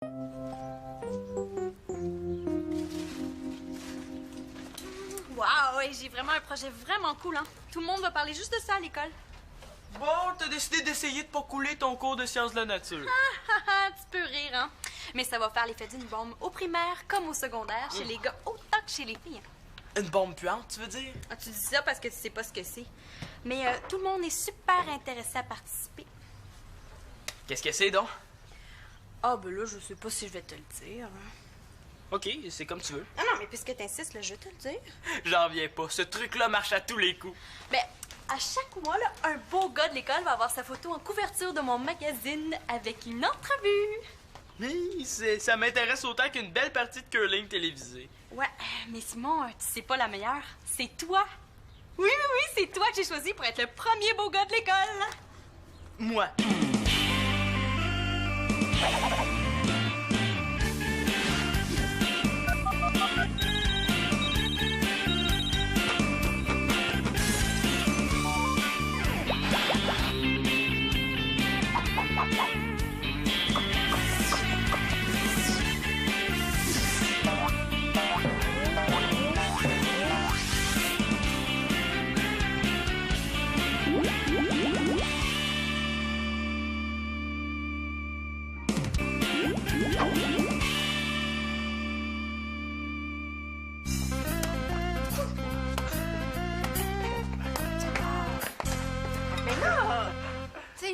Wow, j'ai vraiment un projet vraiment cool, hein. Tout le monde va parler juste de ça à l'école. Bon, t'as décidé d'essayer de pas couler ton cours de sciences de la nature. Tu peux rire, hein. Mais ça va faire l'effet d'une bombe au primaire comme au secondaire, chez les gars autant que chez les filles. Une bombe puante, tu veux dire? Ah, tu dis ça parce que tu sais pas ce que c'est. Mais tout le monde est super intéressé à participer. Qu'est-ce que c'est donc? Ah, ben là, je sais pas si je vais te le dire. Ok, c'est comme tu veux. Ah non, mais puisque t'insistes, là, je vais te le dire. J'en viens pas. Ce truc-là marche à tous les coups. Ben, à chaque mois, là, un beau gars de l'école va avoir sa photo en couverture de mon magazine avec une entrevue. Oui, ça m'intéresse autant qu'une belle partie de curling télévisée. Ouais, mais Simon, tu sais pas la meilleure. C'est toi. Oui, c'est toi que j'ai choisi pour être le premier beau gars de l'école. Moi.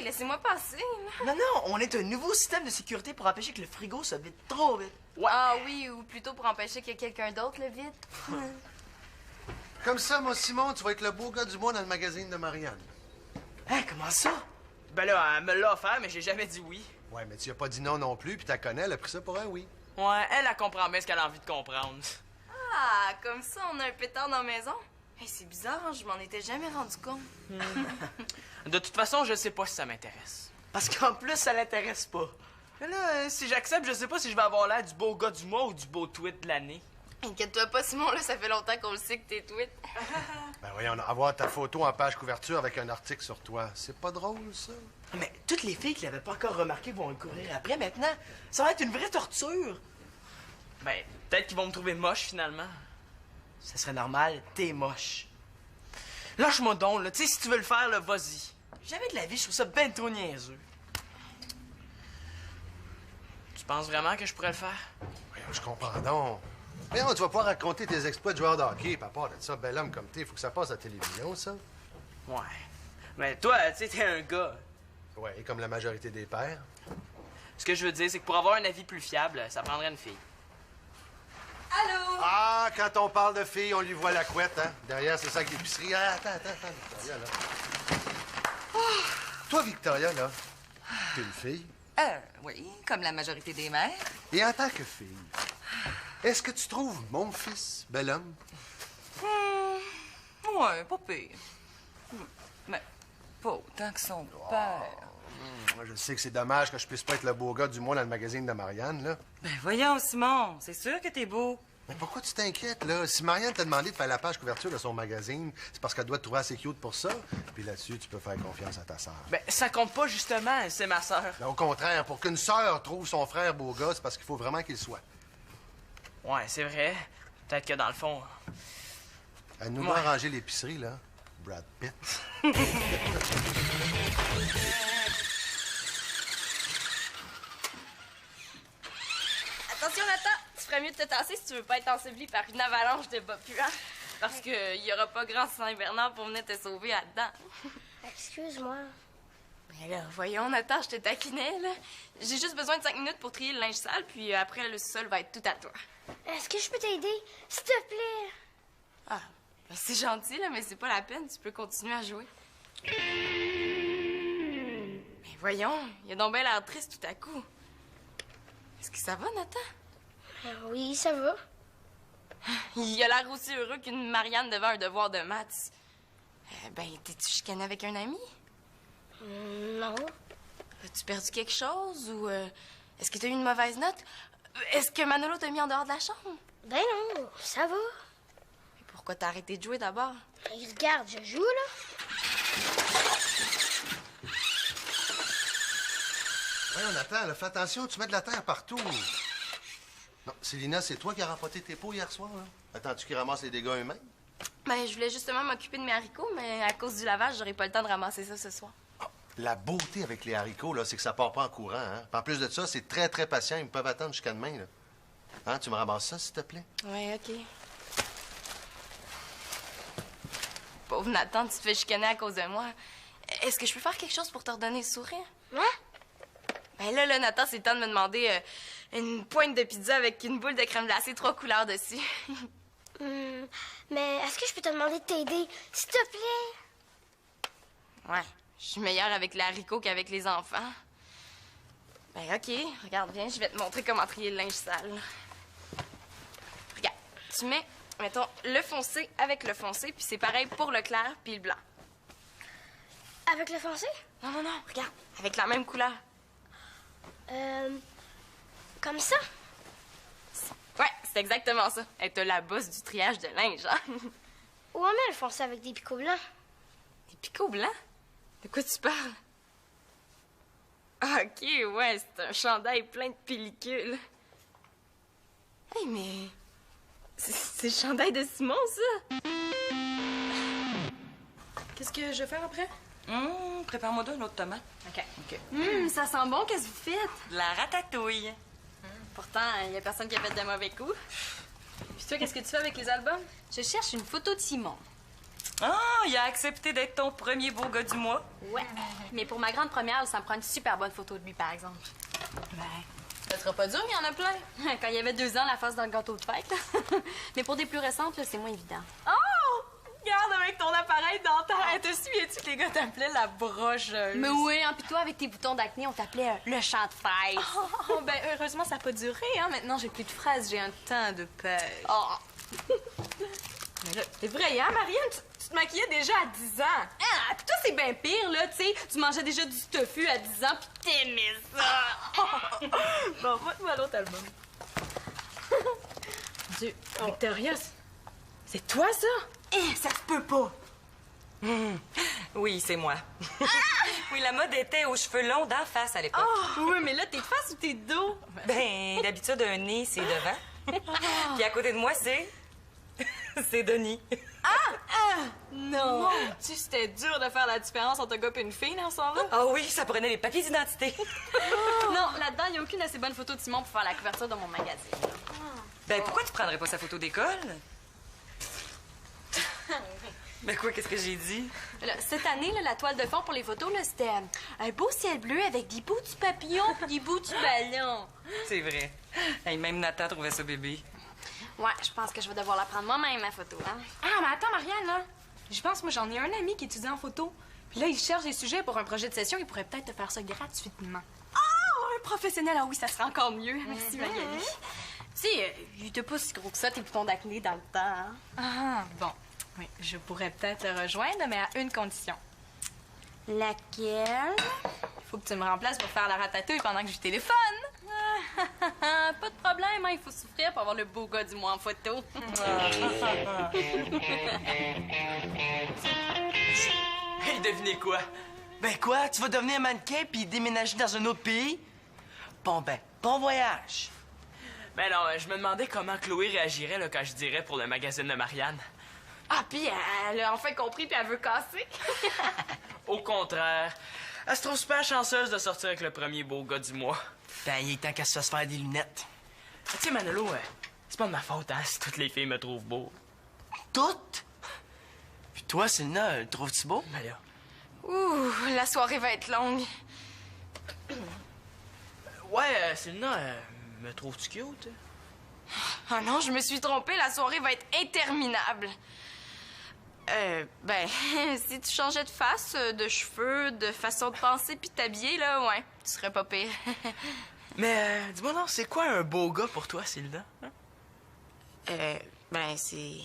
Laissez-moi passer. Non, on est un nouveau système de sécurité pour empêcher que le frigo se vide trop vite. Ouais. Ah oui, ou plutôt pour empêcher que quelqu'un d'autre le vide. Comme ça, mon Simon, tu vas être le beau gars du mois dans le magazine de Marianne. Hein, comment ça? Ben là, elle me l'a offert, mais j'ai jamais dit oui. Ouais, mais tu as pas dit non plus, puis t'as connais, elle a pris ça pour un oui. Ouais, elle comprend bien ce qu'elle a envie de comprendre. Ah, comme ça, on a un pétard dans la maison? Hey, c'est bizarre, hein? Je m'en étais jamais rendu compte. De toute façon, je sais pas si ça m'intéresse. Parce qu'en plus, ça l'intéresse pas. Mais là, si j'accepte, je sais pas si je vais avoir l'air du beau gars du mois ou du beau tweet de l'année. Inquiète-toi pas, Simon, là, ça fait longtemps qu'on le sait que t'es tweet. Ben voyons, avoir ta photo en page couverture avec un article sur toi, c'est pas drôle, ça? Mais toutes les filles qui l'avaient pas encore remarqué vont le courir après maintenant. Ça va être une vraie torture. Ben, peut-être qu'ils vont me trouver moche, finalement. Ça serait normal, t'es moche. Lâche-moi donc, là. Tu sais, si tu veux le faire, là, vas-y. Jamais de la vie, je trouve ça ben trop niaiseux. Tu penses vraiment que je pourrais le faire? Voyons, je comprends donc. Voyons, tu vas pouvoir raconter tes exploits de joueur de hockey, papa, de ça, bel homme comme t'es, faut que ça passe à la télévision, ça. Ouais. Mais toi, tu sais, t'es un gars. Ouais, comme la majorité des pères. Ce que je veux dire, c'est que pour avoir un avis plus fiable, ça prendrait une fille. Allô? Ah, quand on parle de filles, on lui voit la couette, hein? Derrière, c'est ça avec l'épicerie. Ah, attends, Victoria, là. Toi, Victoria, là, t'es une fille. Oui, comme la majorité des mères. Et en tant que fille, est-ce que tu trouves mon fils bel homme? Ouais, pas pire. Mais pas autant que son père. Moi, je sais que c'est dommage que je puisse pas être le beau gars du mois dans le magazine de Marianne, là. Ben voyons, Simon, c'est sûr que t'es beau. Mais pourquoi tu t'inquiètes, là? Si Marianne t'a demandé de faire la page couverture de son magazine, c'est parce qu'elle doit te trouver assez cute pour ça. Puis là-dessus, tu peux faire confiance à ta sœur. Ben, ça compte pas, justement, c'est ma sœur. Ben, au contraire, pour qu'une sœur trouve son frère beau gars, c'est parce qu'il faut vraiment qu'il soit. Ouais, c'est vrai. Peut-être que dans le fond... Elle nous doit ranger l'épicerie, là. Brad Pitt. Attention, Nathan, tu ferais mieux de te tasser si tu veux pas être enseveli par une avalanche de bas puants. Parce qu'il y aura pas grand Saint-Bernard pour venir te sauver là-dedans. Excuse-moi. Mais là, voyons, Nathan, je te taquinais, là. J'ai juste besoin de 5 minutes pour trier le linge sale, puis après, le sol va être tout à toi. Est-ce que je peux t'aider? S'il te plaît. Ah, ben c'est gentil, là, mais c'est pas la peine. Tu peux continuer à jouer. Mais voyons, il a donc bien l'air triste tout à coup. Est-ce que ça va, Nathan? Oui, ça va. Il a l'air aussi heureux qu'une Marianne devant un devoir de maths. Ben, t'es-tu chicané avec un ami? Non. As-tu perdu quelque chose ou est-ce que t'as eu une mauvaise note? Est-ce que Manolo t'a mis en dehors de la chambre? Ben non, ça va. Mais pourquoi t'as arrêté de jouer d'abord? Regarde, je joue, là. Voyons, Nathan, là, fais attention, tu mets de la terre partout. Non, Célina, c'est toi qui as rempoté tes pots hier soir, là? Attends-tu qu'ils ramassent les dégâts eux-mêmes? Ben, je voulais justement m'occuper de mes haricots, mais à cause du lavage, j'aurais pas le temps de ramasser ça ce soir. La beauté avec les haricots, là, c'est que ça part pas en courant, hein? Puis en plus de ça, c'est très, très patient. Ils peuvent attendre jusqu'à demain, là. Hein, tu me ramasses ça, s'il te plaît? Ouais, OK. Pauvre Nathan, tu te fais chicaner à cause de moi. Est-ce que je peux faire quelque chose pour te redonner le sourire? Ben là, Nathan, c'est le temps de me demander une pointe de pizza avec une boule de crème glacée 3 couleurs dessus. Mais est-ce que je peux te demander de t'aider, s'il te plaît? Ouais, je suis meilleure avec les haricots qu'avec les enfants. Ben OK, regarde bien, je vais te montrer comment trier le linge sale. Regarde, tu mets, mettons, le foncé avec le foncé, puis c'est pareil pour le clair puis le blanc. Avec le foncé? Non, regarde, avec la même couleur. Comme ça? Ouais, c'est exactement ça. Être la bosse du triage de linge, hein? Où on met le foncé avec des picots blancs? Des picots blancs? De quoi tu parles? Ah, OK, ouais, c'est un chandail plein de pellicules. Hey, mais... C'est le chandail de Simon, ça! Qu'est-ce que je vais faire après? Prépare-moi deux, une autre tomate. OK. Ça sent bon, qu'est-ce que vous faites? De la ratatouille. Pourtant, il y a personne qui a fait de mauvais coups. Puis toi, qu'est-ce que tu fais avec les albums? Je cherche une photo de Simon. Ah, il a accepté d'être ton premier beau gars du mois. Ouais. Mais pour ma grande première, ça me prend une super bonne photo de lui, par exemple. Ça sera pas dur, il y en a plein. Quand il y avait 2 ans, la face dans le gâteau de fête. Mais pour des plus récentes, là, c'est moins évident. Oh! Regarde avec ton appareil dentaire. Te souviens-tu que les gars t'appelaient la brocheuse? Mais oui, hein, puis toi, avec tes boutons d'acné, on t'appelait le champ de fête. Oh, ben heureusement, ça n'a pas duré, hein. Maintenant, j'ai plus de phrases, j'ai un temps de pêche. Oh. Mais là, c'est vrai, hein, Marianne? Tu te maquillais déjà à 10 ans. Ah, puis toi, c'est bien pire, là, tu sais. Tu mangeais déjà du tofu à 10 ans, puis t'aimais ça. Bon, moi l'autre album. Dieu, Victoria, c'est toi, ça? Ça se peut pas. Oui, c'est moi. Oui, la mode était aux cheveux longs d'en face à l'époque. Oui, mais là, t'es de face ou t'es de dos? Ben, d'habitude, un nez, c'est devant. Puis à côté de moi, c'est... c'est Denis. Non! Tu sais, c'était dur de faire la différence entre un gars et une fille dans ce temps-là? Ah oui, ça prenait les papiers d'identité. Non, là-dedans, il n'y a aucune assez bonne photo de Simon pour faire la couverture de mon magazine. Ben, pourquoi tu prendrais pas sa photo d'école? Ben quoi, qu'est-ce que j'ai dit? Là, cette année, là, la toile de fond pour les photos, là, c'était un beau ciel bleu avec des bouts du papillon puis des bouts du ballon. C'est vrai. Hey, même Nathan trouvait ça bébé. Ouais, je pense que je vais devoir la prendre moi-même, ma photo, hein. Ah, mais attends, Marianne, là. Je pense, moi, j'en ai un ami qui étudie en photo. Puis là, il cherche des sujets pour un projet de session. Il pourrait peut-être te faire ça gratuitement. Un professionnel, ah oui, ça serait encore mieux. Merci, Magali. Tu sais, il était pas si gros que ça, tes boutons d'acné dans le temps, hein. Ah, bon. Oui, je pourrais peut-être te rejoindre, mais à une condition. Laquelle? Il faut que tu me remplaces pour faire la ratatouille pendant que je téléphone. Pas de problème, hein, il faut souffrir pour avoir le beau gars du mois en photo. Hey, devinez quoi? Ben quoi? Tu vas devenir mannequin puis déménager dans un autre pays? Bon ben, bon voyage! Ben non, je me demandais comment Chloé réagirait là, quand je dirais pour le magazine de Marianne. Ah, puis elle a enfin compris puis elle veut casser. Au contraire, elle se trouve super chanceuse de sortir avec le premier beau gars du mois. Ben, il est temps qu'elle se fasse faire des lunettes. Tu sais, Manolo, c'est pas de ma faute, hein, si toutes les filles me trouvent beau. Toutes? Puis toi, Célina, le trouves-tu beau? Ben là. Ouh, la soirée va être longue. Ouais, Célina, me trouves-tu cute? Ah non, je me suis trompée, la soirée va être interminable. Ben, si tu changeais de face, de cheveux, de façon de penser puis t'habiller, là, ouais, tu serais pas pire. Mais dis-moi non, c'est quoi un beau gars pour toi, Célina? Hein? Ben, c'est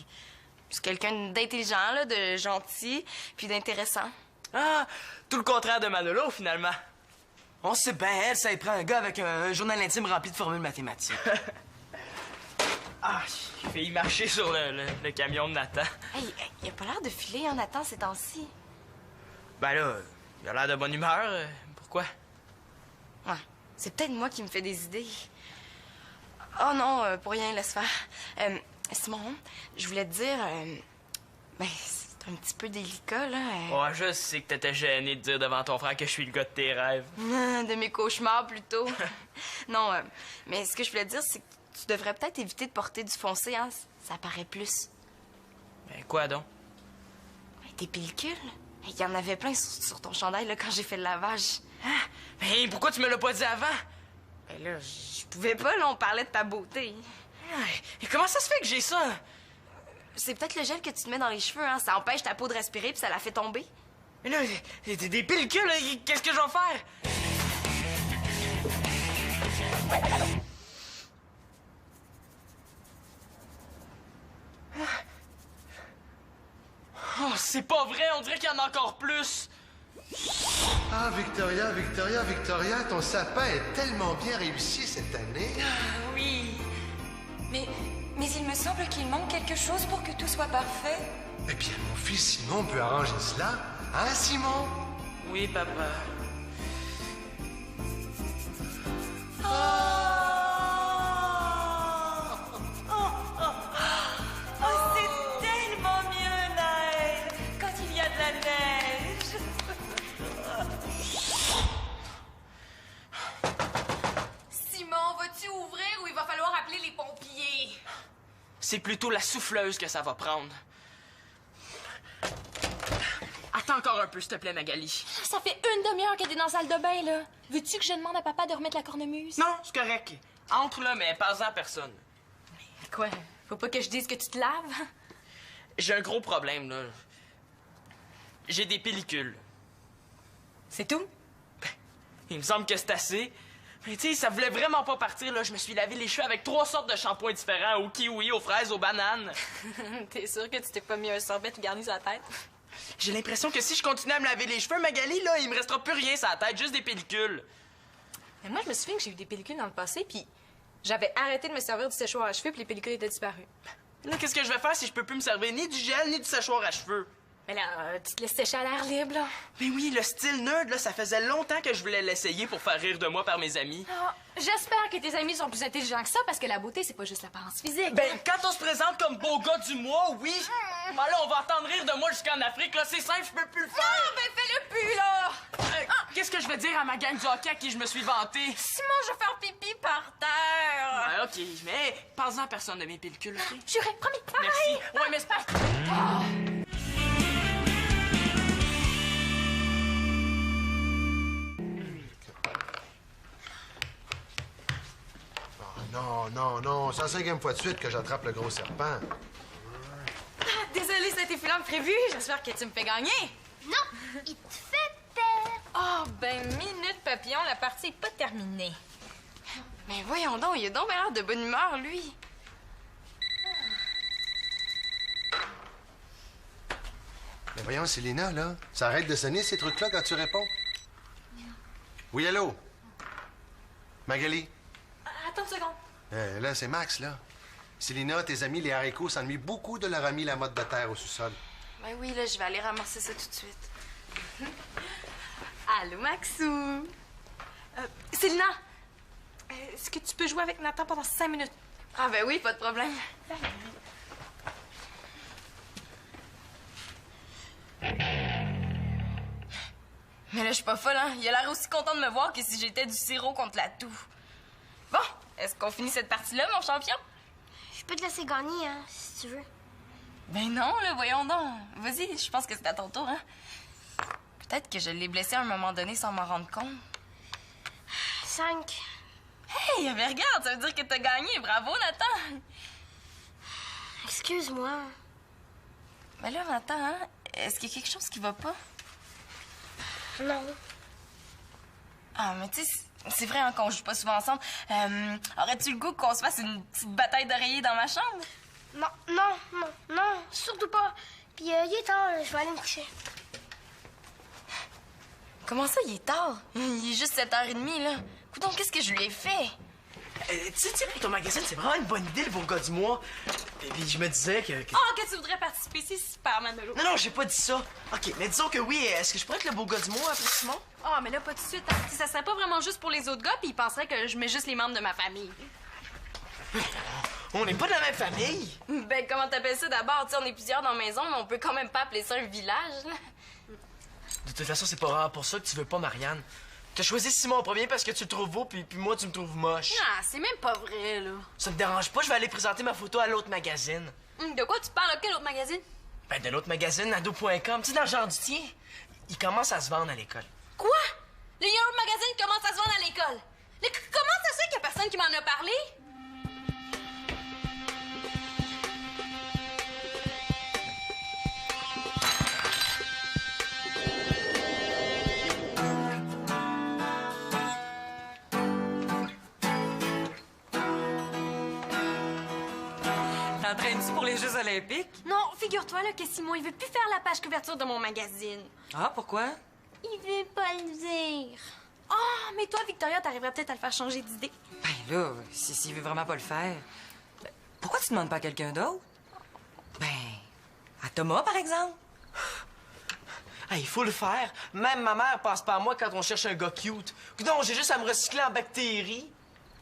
quelqu'un d'intelligent, là, de gentil puis d'intéressant. Ah, tout le contraire de Manolo, finalement. On sait bien, elle, ça y prend un gars avec un journal intime rempli de formules mathématiques. Ah, il fait y marcher sur le camion de Nathan. Hey, il a pas l'air de filer en attendant ces temps-ci. Ben là, il a l'air de bonne humeur. Pourquoi? Ouais. C'est peut-être moi qui me fais des idées. Oh non, pour rien, laisse faire. Simon, je voulais te dire... ben, c'est un petit peu délicat, là. Ouais, je sais que t'étais gêné de dire devant ton frère que je suis le gars de tes rêves. De mes cauchemars, plutôt. Non, mais ce que je voulais te dire, c'est que tu devrais peut-être éviter de porter du foncé, hein. Ça paraît plus. Ben, quoi donc? Ben, tes pellicules. Il y en avait plein sur ton chandail, là, quand j'ai fait le lavage. Hein? Ben, pourquoi tu me l'as pas dit avant? Ben là, je pouvais pas, là, on parlait de ta beauté. Et comment ça se fait que j'ai ça? C'est peut-être le gel que tu te mets dans les cheveux, hein. Ça empêche ta peau de respirer, puis ça la fait tomber. Mais là, des pellicules, là, qu'est-ce que je vais faire? Oh, c'est pas vrai, on dirait qu'il y en a encore plus. Ah, Victoria, Victoria, Victoria, ton sapin est tellement bien réussi cette année. Oui. Mais il me semble qu'il manque quelque chose pour que tout soit parfait. Eh bien, mon fils Simon peut arranger cela. Hein, Simon? Oui, papa. Oh, c'est tellement mieux, Naël, quand il y a de la neige. Simon, vas-tu ouvrir ou il va falloir appeler les pompiers? C'est plutôt la souffleuse que ça va prendre. Attends encore un peu, s'il te plaît, Magali. Ça fait une demi-heure qu'elle est dans la salle de bain, là. Veux-tu que je demande à papa de remettre la cornemuse? Non, c'est correct. Entre là, mais pas en personne. Quoi? Faut pas que je dise que tu te laves? J'ai un gros problème, là. J'ai des pellicules. C'est tout? Il me semble que c'est assez. Mais tu sais, ça voulait vraiment pas partir, là. Je me suis lavé les cheveux avec 3 sortes de shampoings différents, au kiwi, aux fraises, aux bananes. T'es sûr que tu t'es pas mis un sorbet tout garni sur la tête? J'ai l'impression que si je continue à me laver les cheveux, Magali, là, il me restera plus rien sur la tête, juste des pellicules. Mais moi, je me souviens que j'ai eu des pellicules dans le passé, puis j'avais arrêté de me servir du séchoir à cheveux, puis les pellicules étaient disparues. Là, qu'est-ce que je vais faire si je peux plus me servir ni du gel, ni du séchoir à cheveux? Mais là, tu te laisses sécher à l'air libre, là. Mais oui, le style nerd, là, ça faisait longtemps que je voulais l'essayer pour faire rire de moi par mes amis. Ah, j'espère que tes amis sont plus intelligents que ça, parce que la beauté, c'est pas juste l'apparence physique. Ben, quand on se présente comme beau gars du mois, oui. Ben là, on va entendre rire de moi jusqu'en Afrique, là, c'est simple, je peux plus le faire. Ah, ben fais-le plus, là! Qu'est-ce que je vais dire à ma gang du hockey à qui je me suis vanté? Simon, je vais faire pipi par terre! Ouais, ok, mais parle-en à personne de mes pellicules, ok? Juré, promis. Merci. Ouais, mais c'est pas... Non, non, non, c'est la 5e fois de suite que j'attrape le gros serpent. Désolée, ça a été plus lent que prévu. J'espère que tu me fais gagner. Non, il te fait peur. Oh, ben, minute papillon, la partie est pas terminée. Mais voyons donc, il a donc bien l'air de bonne humeur, lui. Mais voyons, Célina, là, ça arrête de sonner ces trucs-là quand tu réponds. Oui, allô? Magali? Attends une seconde. Là, c'est Max, là. Célina, tes amis, les haricots, s'ennuient beaucoup de leur ami la motte de terre au sous-sol. Ben oui, là, je vais aller ramasser ça tout de suite. Allô, Maxou. Célina, est-ce que tu peux jouer avec Nathan pendant 5 minutes? Ah ben oui, pas de problème. Mais là, je suis pas folle, hein? Il a l'air aussi content de me voir que si j'étais du sirop contre la toux. Bon, est-ce qu'on finit cette partie-là, mon champion? Je peux te laisser gagner, hein, si tu veux. Ben non, là, voyons donc. Vas-y, je pense que c'est à ton tour, hein? Peut-être que je l'ai blessé à un moment donné sans m'en rendre compte. 5. Hey, mais regarde, ça veut dire que t'as gagné. Bravo, Nathan. Excuse-moi. Mais là, Nathan, hein? Est-ce qu'il y a quelque chose qui va pas? Non. Ah, mais tu sais, c'est vrai hein, qu'on joue pas souvent ensemble. Aurais-tu le goût qu'on se fasse une petite bataille d'oreiller dans ma chambre? Non, non, non, non, surtout pas. Puis il est tard, je vais aller me coucher. Comment ça, il est tard? Il est juste 7h30, là. Coudonc, qu'est-ce que je lui ai fait? Tu sais, pour ton magazine, c'est vraiment une bonne idée, le beau gars du mois. Et puis je me disais que... Oh, que tu voudrais participer, c'est super, Manolo. Non, j'ai pas dit ça. OK, mais disons que oui, est-ce que je pourrais être le beau gars du mois après Simon? Oh, mais là, pas tout de suite. Hein. Ça serait pas vraiment juste pour les autres gars, puis ils penseraient que je mets juste les membres de ma famille. On n'est pas de la même famille. Ben, comment t'appelles ça d'abord? Tu sais, on est plusieurs dans la maison, mais on peut quand même pas appeler ça un village, là. De toute façon, c'est pas rare pour ça que tu veux pas Marianne. T'as choisi Simon en premier parce que tu le trouves beau, puis moi, tu me trouves moche. Ah, c'est même pas vrai, là. Ça me dérange pas, je vais aller présenter ma photo à l'autre magazine. De quoi tu parles? Quel autre magazine? Ben, de l'autre magazine, ado.com. Tu sais, dans le genre du tien, il commence à se vendre à l'école. Quoi? Le Yellow Magazine commence à se vendre à l'école. Comment ça se fait qu'il y a personne qui m'en a parlé? T'entraînes-tu pour les Jeux olympiques? Non, figure-toi là que Simon, il veut plus faire la page couverture de mon magazine. Ah, pourquoi? Il veut pas le dire. Oh, mais toi, Victoria, t'arriverais peut-être à le faire changer d'idée. Ben là, s'il veut vraiment pas le faire, ben, pourquoi tu demandes pas à quelqu'un d'autre? Ben, à Thomas, par exemple? Ah, il faut le faire. Même ma mère passe par moi quand on cherche un gars cute. Non, j'ai juste à me recycler en bactéries.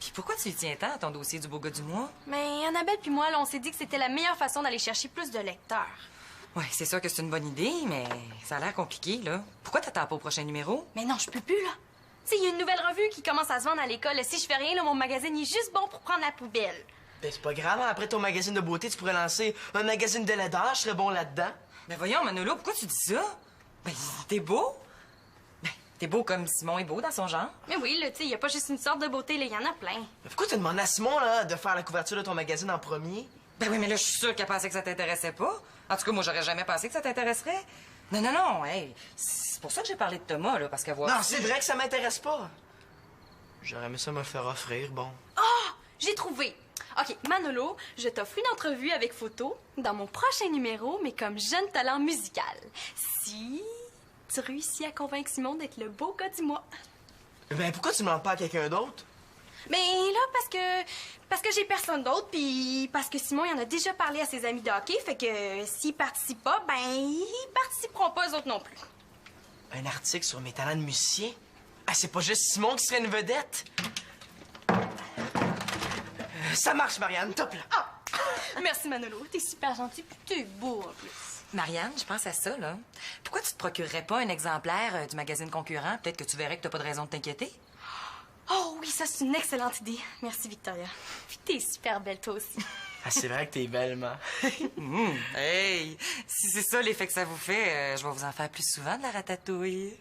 Puis pourquoi tu y tiens tant à ton dossier du beau gars du mois? Mais Annabelle puis moi, là, on s'est dit que c'était la meilleure façon d'aller chercher plus de lecteurs. Ouais, c'est sûr que c'est une bonne idée, mais ça a l'air compliqué, là. Pourquoi t'attends pas au prochain numéro? Mais non, je peux plus, là. Tu sais, il y a une nouvelle revue qui commence à se vendre à l'école. Si je fais rien, là, mon magazine il est juste bon pour prendre la poubelle. Ben, c'est pas grave, hein. Après ton magazine de beauté, tu pourrais lancer un magazine de laideur, je serais bon là-dedans. Ben voyons, Manolo, pourquoi tu dis ça? Ben, t'es beau. Ben, t'es beau comme Simon est beau dans son genre. Mais oui, là, tu sais, il y a pas juste une sorte de beauté, là, il y en a plein. Mais pourquoi tu demandes à Simon, là, de faire la couverture de ton magazine en premier? Ben oui, mais là, je suis sûre qu'elle pensait que ça t'intéressait pas. En tout cas, moi, j'aurais jamais pensé que ça t'intéresserait. Non, hey, c'est pour ça que j'ai parlé de Thomas, là, parce qu'à voir... Non, c'est vrai que ça m'intéresse pas. J'aurais aimé ça me le faire offrir, bon. Oh, j'ai trouvé. OK, Manolo, je t'offre une entrevue avec photo dans mon prochain numéro, mais comme jeune talent musical. Si tu réussis à convaincre Simon d'être le beau gars du mois. Ben, pourquoi tu me demandes pas à quelqu'un d'autre? Mais là, parce que j'ai personne d'autre, puis parce que Simon, il en a déjà parlé à ses amis de hockey, fait que s'ils participent pas, ben, ils participeront pas eux autres non plus. Un article sur mes talents de musicien? Ah, c'est pas juste Simon qui serait une vedette? Ça marche, Marianne, top là. Ah! Merci, Manolo. T'es super gentil, puis t'es beau en plus. Marianne, je pense à ça, là. Pourquoi tu te procurerais pas un exemplaire du magazine concurrent? Peut-être que tu verrais que t'as pas de raison de t'inquiéter. Oh oui, ça, c'est une excellente idée. Merci, Victoria. Puis t'es super belle, toi aussi. Ah, c'est vrai que t'es belle, ma. Hey, si c'est ça l'effet que ça vous fait, je vais vous en faire plus souvent de la ratatouille.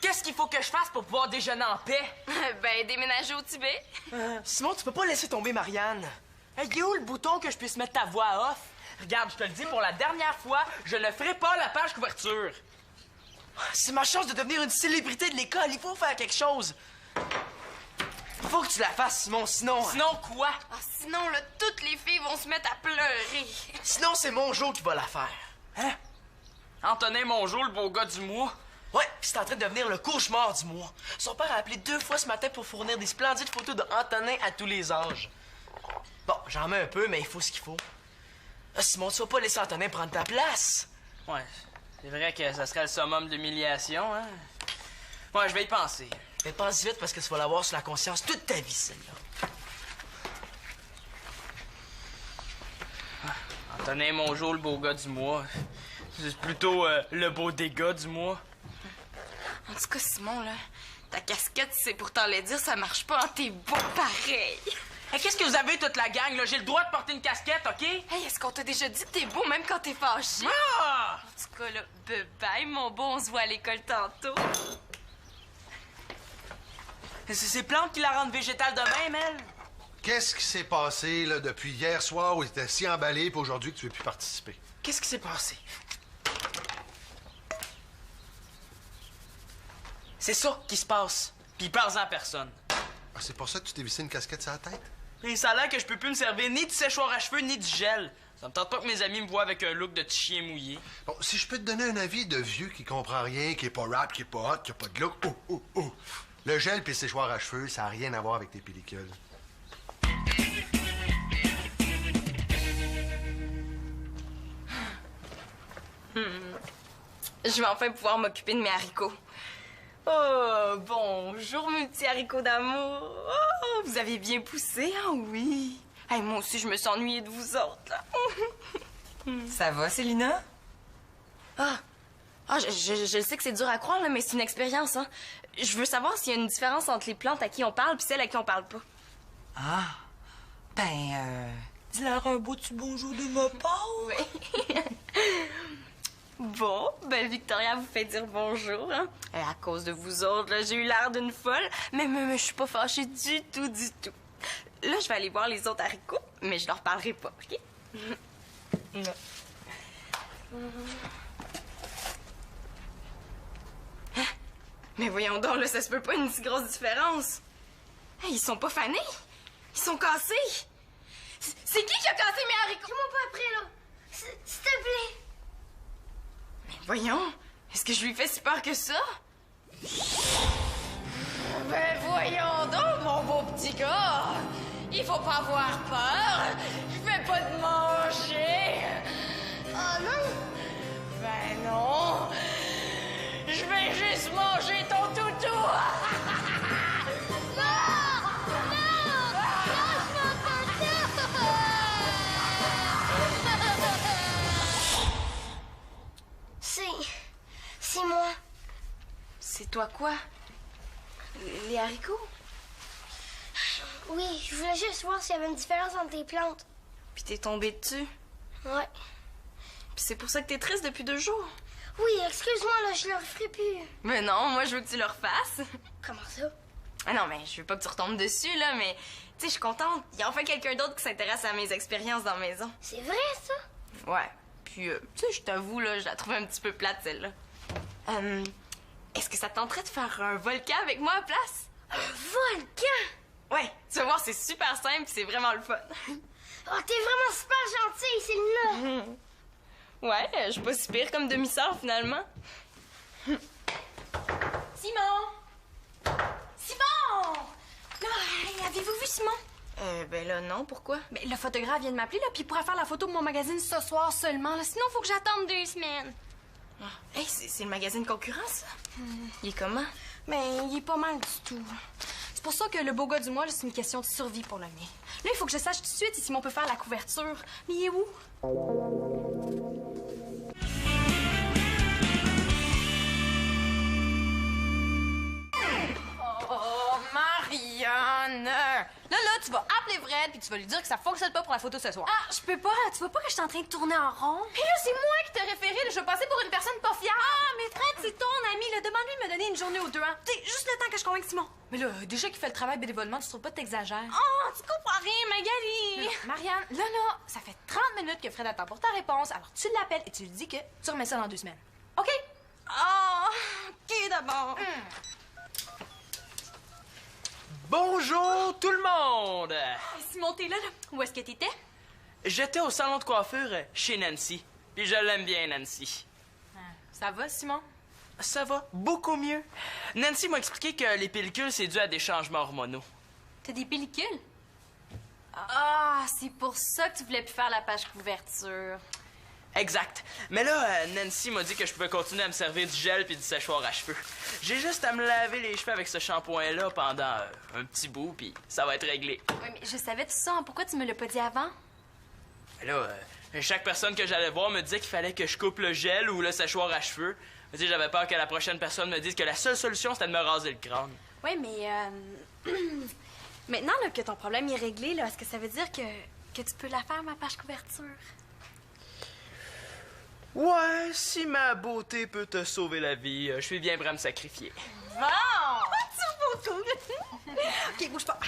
Qu'est-ce qu'il faut que je fasse pour pouvoir déjeuner en paix? Ben, déménager au Tibet. Simon, tu peux pas laisser tomber Marianne. Hey, il est où le bouton que je puisse mettre ta voix off? Regarde, je te le dis pour la dernière fois, je ne ferai pas la page couverture. C'est ma chance de devenir une célébrité de l'école. Il faut faire quelque chose. Il faut que tu la fasses, Simon, sinon... Sinon quoi? Ah, sinon, là, toutes les filles vont se mettre à pleurer. Sinon, c'est mon Joe qui va la faire. Hein? Antonin Mongeau, le beau gars du mois. Ouais, pis c'est en train de devenir le cauchemar du mois. Son père a appelé 2 fois ce matin pour fournir des splendides photos de Antonin à tous les âges. Bon, j'en mets un peu, mais il faut ce qu'il faut. Ah, Simon, tu vas pas laisser Antonin prendre ta place. Ouais, c'est vrai que ça serait le summum d'humiliation, hein? Ouais, je vais y penser. Mais pense vite parce que tu vas l'avoir sur la conscience toute ta vie, celle-là. Antonin Mongeau, le beau gars du mois. C'est plutôt le beau dégât du mois. En tout cas, Simon, là, ta casquette, c'est pourtant le dire, ça marche pas, hein, t'es beau pareil. Hey, qu'est-ce que vous avez, toute la gang, là? J'ai le droit de porter une casquette, OK? Hey, est-ce qu'on t'a déjà dit que t'es beau même quand t'es fâché? Ah! En tout cas, là, bye, mon beau, on se voit à l'école tantôt. C'est ces plantes qui la rendent végétale de même, elle? Qu'est-ce qui s'est passé là, depuis hier soir où tu étais si emballé puis aujourd'hui que tu veux plus participer? Qu'est-ce qui s'est passé? C'est ça qui se passe. Puis parle-en à personne. Ah, c'est pour ça que tu t'es vissé une casquette sur la tête? Et ça a l'air que je peux plus me servir ni du séchoir à cheveux ni du gel. Ça me tente pas que mes amis me voient avec un look de petit chien mouillé. Bon, si je peux te donner un avis de vieux qui comprend rien, qui est pas rap, qui est pas hot, qui a pas de look, le gel puis le séchoir à cheveux, ça a rien à voir avec tes pellicules. Je vais enfin pouvoir m'occuper de mes haricots. Oh, bonjour, mes petits haricots d'amour. Oh, vous avez bien poussé, hein, oui. Hey, moi aussi, je me suis ennuyée de vous autres, là. Ça va, Célina? Je sais que c'est dur à croire, là, mais c'est une expérience, hein. Je veux savoir s'il y a une différence entre les plantes à qui on parle puis celles à qui on parle pas. Ah, dis-leur un beau petit bonjour de ma part. Oui. Bon, ben Victoria vous fait dire bonjour, hein. À cause de vous autres, là, j'ai eu l'air d'une folle, mais je suis pas fâchée du tout, du tout. Là, je vais aller voir les autres haricots, mais je leur parlerai pas, OK? Hein? Mais voyons donc, là, ça se peut pas une si grosse différence. Hey, ils sont pas fanés. Ils sont cassés. C'est qui a cassé mes haricots? Dis-moi pas après, là. S'il te plaît. Mais voyons, est-ce que je lui fais si peur que ça? Ben voyons donc, mon beau petit gars. Il faut pas avoir peur. Je vais pas te manger. Oh non. Ben non. Je vais juste manger ton toutou. C'est moi. C'est toi quoi? Les haricots? Oui, je voulais juste voir s'il y avait une différence entre tes plantes. Puis t'es tombée dessus. Ouais. Puis c'est pour ça que t'es triste depuis 2 jours. Oui, excuse-moi, là, je le referai plus. Mais non, moi je veux que tu le refasses. Comment ça? Ah non, mais je veux pas que tu retombes dessus, là, mais... Tu sais, je suis contente. Il y a enfin quelqu'un d'autre qui s'intéresse à mes expériences dans la maison. C'est vrai, ça? Ouais. Puis, tu sais, je t'avoue, là, je la trouve un petit peu plate, celle-là. Est-ce que ça te tenterait de faire un volcan avec moi à place? Un volcan? Ouais, tu vas voir, c'est super simple, c'est vraiment le fun. Oh, t'es vraiment super gentille, Célina. Ouais, je suis pas si pire comme demi-sœur, finalement. Simon! Simon! Là, avez-vous vu Simon? Ben là, non, pourquoi? Ben, le photographe vient de m'appeler, là, puis il pourra faire la photo pour mon magazine ce soir seulement, là. Sinon, faut que j'attende 2 semaines. Hey, c'est le magazine concurrent, ça? Il est comment? Ben, il est pas mal du tout. C'est pour ça que le beau gars du mois, là, c'est une question de survie pour le mien. Là, il faut que je sache tout de suite si Simon peut faire la couverture. Mais il est où? Oh, Marianne! Là, tu vas appeler Fred puis tu vas lui dire que ça fonctionne pas pour la photo ce soir. Ah, je peux pas. Tu vois pas que je suis en train de tourner en rond? Et là, c'est moi qui t'ai référé. Là, je vais passer pour une personne pas fiable. Ah, mais Fred, c'est ton ami, là. Demande-lui de me donner une journée ou 2, hein. Tu sais, juste le temps que je convainque Simon. Mais là, déjà qu'il fait le travail bénévolement, tu trouves pas que t'exagères? Oh, tu comprends rien, Magali! Marianne, là, ça fait 30 minutes que Fred attend pour ta réponse. Alors, tu l'appelles et tu lui dis que tu remets ça dans 2 semaines. OK? Oh, OK, d'abord. Bonjour tout le monde! Simon, t'es là? Où est-ce que t'étais? J'étais au salon de coiffure chez Nancy. Puis je l'aime bien, Nancy. Ça va, Simon? Ça va beaucoup mieux. Nancy m'a expliqué que les pellicules, c'est dû à des changements hormonaux. T'as des pellicules? Ah, c'est pour ça que tu voulais plus faire la page couverture. Exact. Mais là, Nancy m'a dit que je pouvais continuer à me servir du gel puis du séchoir à cheveux. J'ai juste à me laver les cheveux avec ce shampoing-là pendant un petit bout, puis ça va être réglé. Oui, mais je savais tout ça. Pourquoi tu me l'as pas dit avant? Mais là, chaque personne que j'allais voir me disait qu'il fallait que je coupe le gel ou le séchoir à cheveux. Tu sais, j'avais peur que la prochaine personne me dise que la seule solution, c'était de me raser le crâne. Oui, mais maintenant là, que ton problème est réglé, là, est-ce que ça veut dire que tu peux la faire, ma page couverture? Ouais, si ma beauté peut te sauver la vie, je suis bien prêt à me sacrifier. Bon! Tu beau tout! OK, bouge pas.